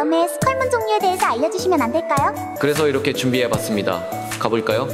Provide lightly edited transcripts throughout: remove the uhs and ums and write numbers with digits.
다음에 스컬문 종류에 대해서 알려주시면 안 될까요? 그래서 이렇게 준비해봤습니다. 가볼까요?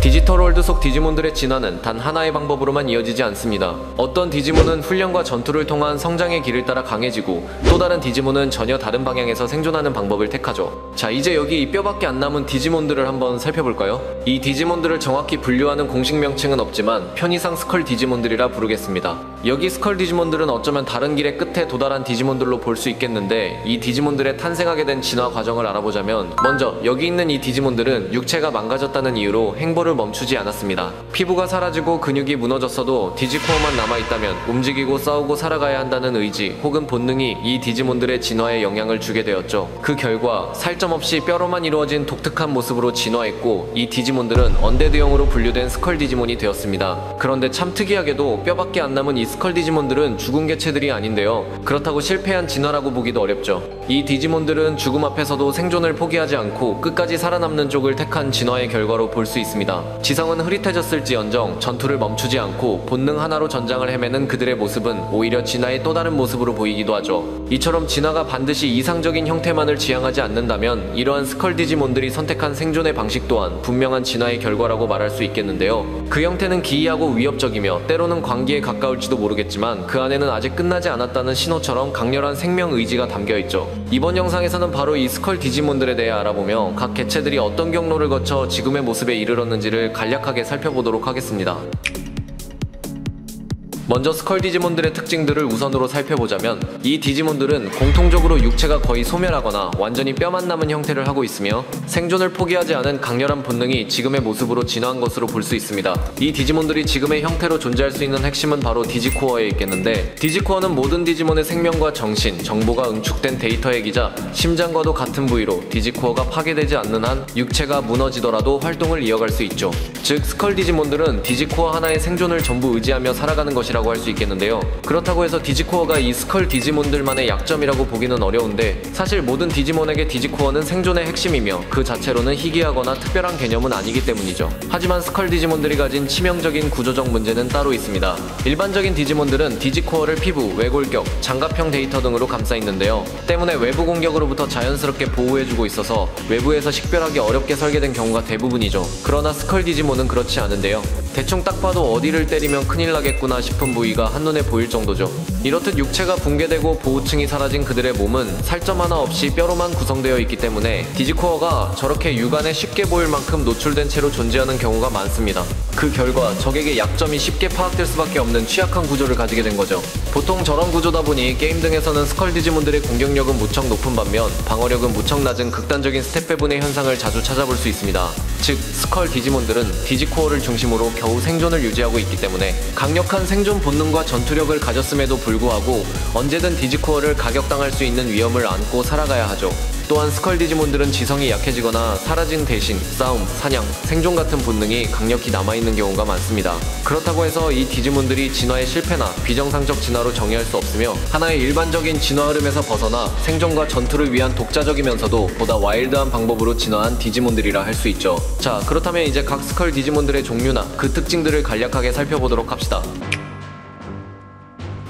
디지털월드 속 디지몬들의 진화는 단 하나의 방법으로만 이어지지 않습니다. 어떤 디지몬은 훈련과 전투를 통한 성장의 길을 따라 강해지고, 또 다른 디지몬은 전혀 다른 방향에서 생존하는 방법을 택하죠. 자, 이제 여기 이 뼈밖에 안 남은 디지몬들을 한번 살펴볼까요? 이 디지몬들을 정확히 분류하는 공식 명칭은 없지만 편의상 스컬 디지몬들이라 부르겠습니다. 여기 스컬 디지몬들은 어쩌면 다른 길의 끝에 도달한 디지몬들로 볼 수 있겠는데, 이 디지몬들의 탄생하게 된 진화 과정을 알아보자면, 먼저 여기 있는 이 디지몬들은 육체가 망가졌다는 이유로 행보를 멈추지 않았습니다. 피부가 사라지고 근육이 무너졌어도 디지코어만 남아있다면 움직이고 싸우고 살아가야 한다는 의지 혹은 본능이 이 디지몬들의 진화에 영향을 주게 되었죠. 그 결과 살점 없이 뼈로만 이루어진 독특한 모습으로 진화했고, 이 디지몬들은 언데드형으로 분류된 스컬 디지몬이 되었습니다. 그런데 참 특이하게도 뼈밖에 안 남은 이 스컬 디지몬들은 죽은 개체들이 아닌데요, 그렇다고 실패한 진화라고 보기도 어렵죠. 이 디지몬들은 죽음 앞에서도 생존을 포기하지 않고 끝까지 살아남는 쪽을 택한 진화의 결과로 볼 수 있습니다. 지성은 흐릿해졌을지언정 전투를 멈추지 않고 본능 하나로 전장을 헤매는 그들의 모습은 오히려 진화의 또 다른 모습으로 보이기도 하죠. 이처럼 진화가 반드시 이상적인 형태만을 지향하지 않는다면 이러한 스컬 디지몬들이 선택한 생존의 방식 또한 분명한 진화의 결과라고 말할 수 있겠는데요. 그 형태는 기이하고 위협적이며 때로는 광기에 가까울지도 모르겠지만 그 안에는 아직 끝나지 않았다는 신호처럼 강렬한 생명 의지가 담겨있죠. 이번 영상에서는 바로 이 스컬 디지몬들에 대해 알아보며 각 개체들이 어떤 경로를 거쳐 지금의 모습에 이르렀는지를 간략하게 살펴보도록 하겠습니다. 먼저 스컬 디지몬들의 특징들을 우선으로 살펴보자면, 이 디지몬들은 공통적으로 육체가 거의 소멸하거나 완전히 뼈만 남은 형태를 하고 있으며 생존을 포기하지 않은 강렬한 본능이 지금의 모습으로 진화한 것으로 볼 수 있습니다. 이 디지몬들이 지금의 형태로 존재할 수 있는 핵심은 바로 디지코어에 있겠는데, 디지코어는 모든 디지몬의 생명과 정신, 정보가 응축된 데이터 핵이자 심장과도 같은 부위로 디지코어가 파괴되지 않는 한 육체가 무너지더라도 활동을 이어갈 수 있죠. 즉, 스컬 디지몬들은 디지코어 하나의 생존을 전부 의지하며 살아가는 것이라 할 수 있겠는데요. 그렇다고 해서 디지코어가 이 스컬 디지몬들만의 약점이라고 보기는 어려운데, 사실 모든 디지몬에게 디지코어는 생존의 핵심이며 그 자체로는 희귀하거나 특별한 개념은 아니기 때문이죠. 하지만 스컬 디지몬들이 가진 치명적인 구조적 문제는 따로 있습니다. 일반적인 디지몬들은 디지코어를 피부, 외골격, 장갑형 데이터 등으로 감싸 있는데요. 때문에 외부 공격으로부터 자연스럽게 보호해주고 있어서 외부에서 식별하기 어렵게 설계된 경우가 대부분이죠. 그러나 스컬 디지몬은 그렇지 않은데요. 대충 딱 봐도 어디를 때리면 큰일 나겠구나 싶은 부위가 한눈에 보일 정도죠. 이렇듯 육체가 붕괴되고 보호층이 사라진 그들의 몸은 살점 하나 없이 뼈로만 구성되어 있기 때문에 디지코어가 저렇게 육안에 쉽게 보일 만큼 노출된 채로 존재하는 경우가 많습니다. 그 결과 적에게 약점이 쉽게 파악될 수밖에 없는 취약한 구조를 가지게 된 거죠. 보통 저런 구조다 보니 게임 등에서는 스컬 디지몬들의 공격력은 무척 높은 반면 방어력은 무척 낮은 극단적인 스탯 배분의 현상을 자주 찾아볼 수 있습니다. 즉, 스컬 디지몬들은 디지코어를 중심으로 겨우 생존을 유지하고 있기 때문에 강력한 생존 본능과 전투력을 가졌음에도 불구하고 언제든 디지코어를 가격당할 수 있는 위험을 안고 살아가야 하죠. 또한 스컬 디지몬들은 지성이 약해지거나 사라진 대신 싸움, 사냥, 생존 같은 본능이 강력히 남아있는 경우가 많습니다. 그렇다고 해서 이 디지몬들이 진화의 실패나 비정상적 진화로 정의할 수 없으며 하나의 일반적인 진화 흐름에서 벗어나 생존과 전투를 위한 독자적이면서도 보다 와일드한 방법으로 진화한 디지몬들이라 할 수 있죠. 자, 그렇다면 이제 각 스컬 디지몬들의 종류나 그 특징들을 간략하게 살펴보도록 합시다.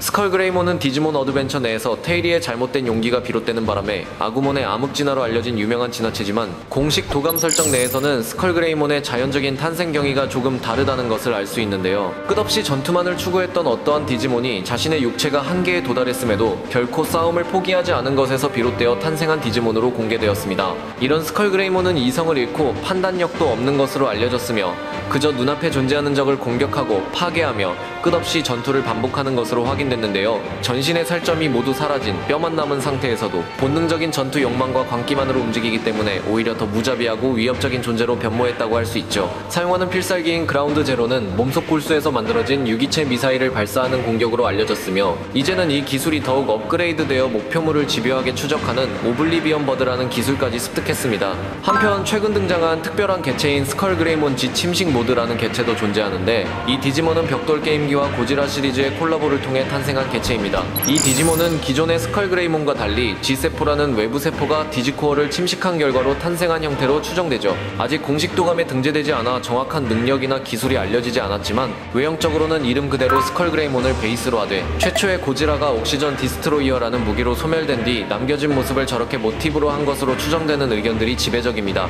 스컬 그레이몬은 디지몬 어드벤처 내에서 테일리의 잘못된 용기가 비롯되는 바람에 아구몬의 암흑 진화로 알려진 유명한 진화체지만, 공식 도감 설정 내에서는 스컬 그레이몬의 자연적인 탄생 경위가 조금 다르다는 것을 알 수 있는데요. 끝없이 전투만을 추구했던 어떠한 디지몬이 자신의 육체가 한계에 도달했음에도 결코 싸움을 포기하지 않은 것에서 비롯되어 탄생한 디지몬으로 공개되었습니다. 이런 스컬 그레이몬은 이성을 잃고 판단력도 없는 것으로 알려졌으며 그저 눈앞에 존재하는 적을 공격하고 파괴하며 끝없이 전투를 반복하는 것으로 확인됐는데요. 전신의 살점이 모두 사라진 뼈만 남은 상태에서도 본능적인 전투 욕망과 광기만으로 움직이기 때문에 오히려 더 무자비하고 위협적인 존재로 변모했다고 할 수 있죠. 사용하는 필살기인 그라운드 제로는 몸속 골수에서 만들어진 유기체 미사일을 발사하는 공격으로 알려졌으며, 이제는 이 기술이 더욱 업그레이드되어 목표물을 집요하게 추적하는 오블리비언 버드라는 기술까지 습득했습니다. 한편 최근 등장한 특별한 개체인 스컬 그레이몬 지 침식 모드라는 개체도 존재하는데, 이 디지몬은 벽돌 게임기 전성기와 고지라 시리즈의 콜라보를 통해 탄생한 개체입니다. 이 디지몬은 기존의 스컬그레이몬과 달리 G세포라는 외부 세포가 디지코어를 침식한 결과로 탄생한 형태로 추정되죠. 아직 공식 도감에 등재되지 않아 정확한 능력이나 기술이 알려지지 않았지만 외형적으로는 이름 그대로 스컬그레이몬을 베이스로 하되 최초의 고지라가 옥시전 디스트로이어라는 무기로 소멸된 뒤 남겨진 모습을 저렇게 모티브로 한 것으로 추정되는 의견들이 지배적입니다.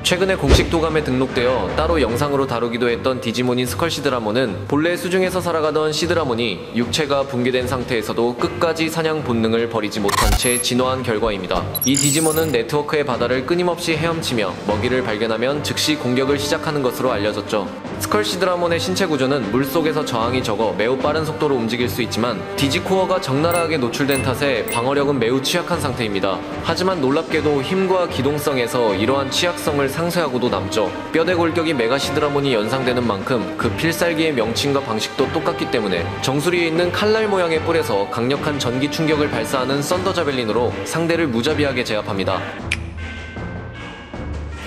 최근에 공식 도감에 등록되어 따로 영상으로 다루기도 했던 디지몬인 스컬시드라몬은 본래 수중에서 살아가던 시드라몬이 육체가 붕괴된 상태에서도 끝까지 사냥 본능을 버리지 못한 채 진화한 결과입니다. 이 디지몬은 네트워크의 바다를 끊임없이 헤엄치며 먹이를 발견하면 즉시 공격을 시작하는 것으로 알려졌죠. 스컬시드라몬의 신체 구조는 물속에서 저항이 적어 매우 빠른 속도로 움직일 수 있지만 디지코어가 적나라하게 노출된 탓에 방어력은 매우 취약한 상태입니다. 하지만 놀랍게도 힘과 기동성에서 이러한 취약성을 상쇄하고도 남죠. 뼈대 골격이 메가시드라몬이 연상되는 만큼 그 필살기의 명칭과 방식도 똑같기 때문에 정수리에 있는 칼날 모양의 뿔에서 강력한 전기 충격을 발사하는 썬더 자벨린으로 상대를 무자비하게 제압합니다.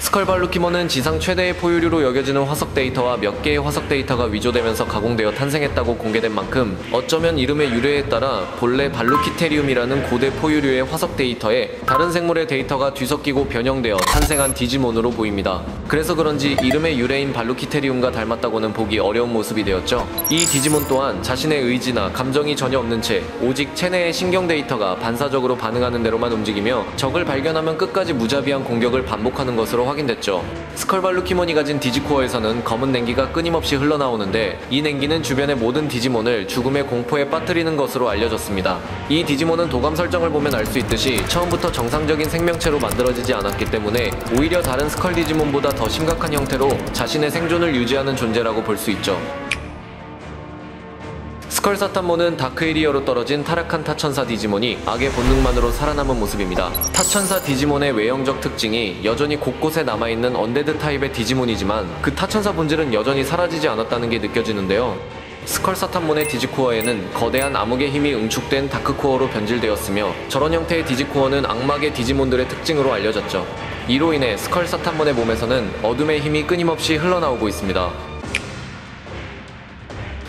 스컬발루키몬은 지상 최대의 포유류로 여겨지는 화석 데이터와 몇 개의 화석 데이터가 위조되면서 가공되어 탄생했다고 공개된 만큼 어쩌면 이름의 유래에 따라 본래 발루키테리움이라는 고대 포유류의 화석 데이터에 다른 생물의 데이터가 뒤섞이고 변형되어 탄생한 디지몬으로 보입니다. 그래서 그런지 이름의 유래인 발루키테리움과 닮았다고는 보기 어려운 모습이 되었죠. 이 디지몬 또한 자신의 의지나 감정이 전혀 없는 채 오직 체내의 신경 데이터가 반사적으로 반응하는 대로만 움직이며 적을 발견하면 끝까지 무자비한 공격을 반복하는 것으로 확인됐죠. 스컬발루키몬이 가진 디지코어에서는 검은 냉기가 끊임없이 흘러나오는데 이 냉기는 주변의 모든 디지몬을 죽음의 공포에 빠뜨리는 것으로 알려졌습니다. 이 디지몬은 도감 설정을 보면 알 수 있듯이 처음부터 정상적인 생명체로 만들어지지 않았기 때문에 오히려 다른 스컬 디지몬보다 더 심각한 형태로 자신의 생존을 유지하는 존재라고 볼 수 있죠. 스컬사탄몬은 다크에리어로 떨어진 타락한 타천사 디지몬이 악의 본능만으로 살아남은 모습입니다. 타천사 디지몬의 외형적 특징이 여전히 곳곳에 남아있는 언데드 타입의 디지몬이지만 그 타천사 본질은 여전히 사라지지 않았다는 게 느껴지는데요. 스컬사탄몬의 디지코어에는 거대한 암흑의 힘이 응축된 다크코어로 변질되었으며 저런 형태의 디지코어는 악마계 디지몬들의 특징으로 알려졌죠. 이로 인해 스컬사탄몬의 몸에서는 어둠의 힘이 끊임없이 흘러나오고 있습니다.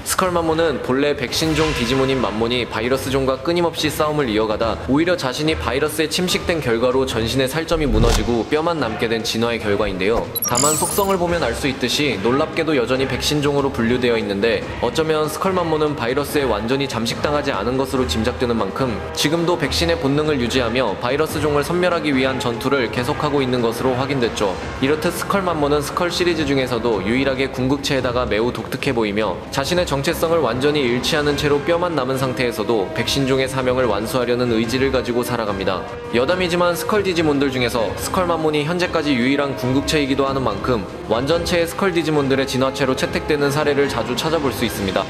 스컬맘몬은 본래 백신종 디지몬인 맘몬이 바이러스종과 끊임없이 싸움을 이어가다 오히려 자신이 바이러스에 침식된 결과로 전신의 살점이 무너지고 뼈만 남게 된 진화의 결과인데요. 다만 속성을 보면 알 수 있듯이 놀랍게도 여전히 백신종으로 분류되어 있는데 어쩌면 스컬맘몬은 바이러스에 완전히 잠식당하지 않은 것으로 짐작되는 만큼 지금도 백신의 본능을 유지하며 바이러스종을 섬멸하기 위한 전투를 계속하고 있는 것으로 확인됐죠. 이렇듯 스컬맘몬은 스컬 시리즈 중에서도 유일하게 궁극체에다가 매우 독특해 보이며 자신의 정체성을 완전히 잃지않은 채로 뼈만 남은 상태에서도 백신종의 사명을 완수하려는 의지를 가지고 살아갑니다. 여담이지만 스컬 디지몬들 중에서 스컬맘몬이 현재까지 유일한 궁극체이기도 하는 만큼 완전체의 스컬 디지몬들의 진화체로 채택되는 사례를 자주 찾아볼 수 있습니다.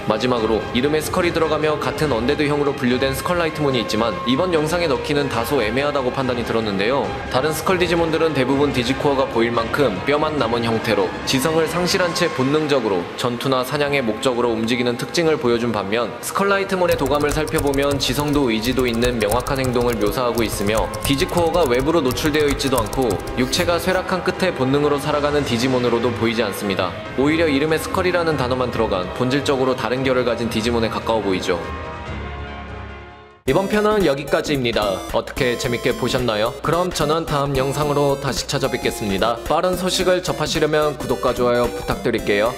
마지막으로 이름에 스컬이 들어가며 같은 언데드형으로 분류된 스컬라이트몬이 있지만 이번 영상에 넣기는 다소 애매하다고 판단이 들었는데요. 다른 스컬 디지몬들은 대부분 디지코어가 보일 만큼 뼈만 남은 형태로 지성을 상실한 채 본능적으로 전투나 사냥의 목적으로 움직이는 특징을 보여준 반면 스컬라이트몬의 도감을 살펴보면 지성도 의지도 있는 명확한 행동을 묘사하고 있으며 디지코어가 외부로 노출되어 있지도 않고 육체가 쇠락한 끝에 본능으로 살아가는 디지몬으로도 보이지 않습니다. 오히려 이름에 스컬이라는 단어만 들어간 본질적으로 다른 결을 가진 디지몬에 가까워 보이죠. 이번 편은 여기까지입니다. 어떻게 재밌게 보셨나요? 그럼 저는 다음 영상으로 다시 찾아뵙겠습니다. 빠른 소식을 접하시려면 구독과 좋아요 부탁드릴게요.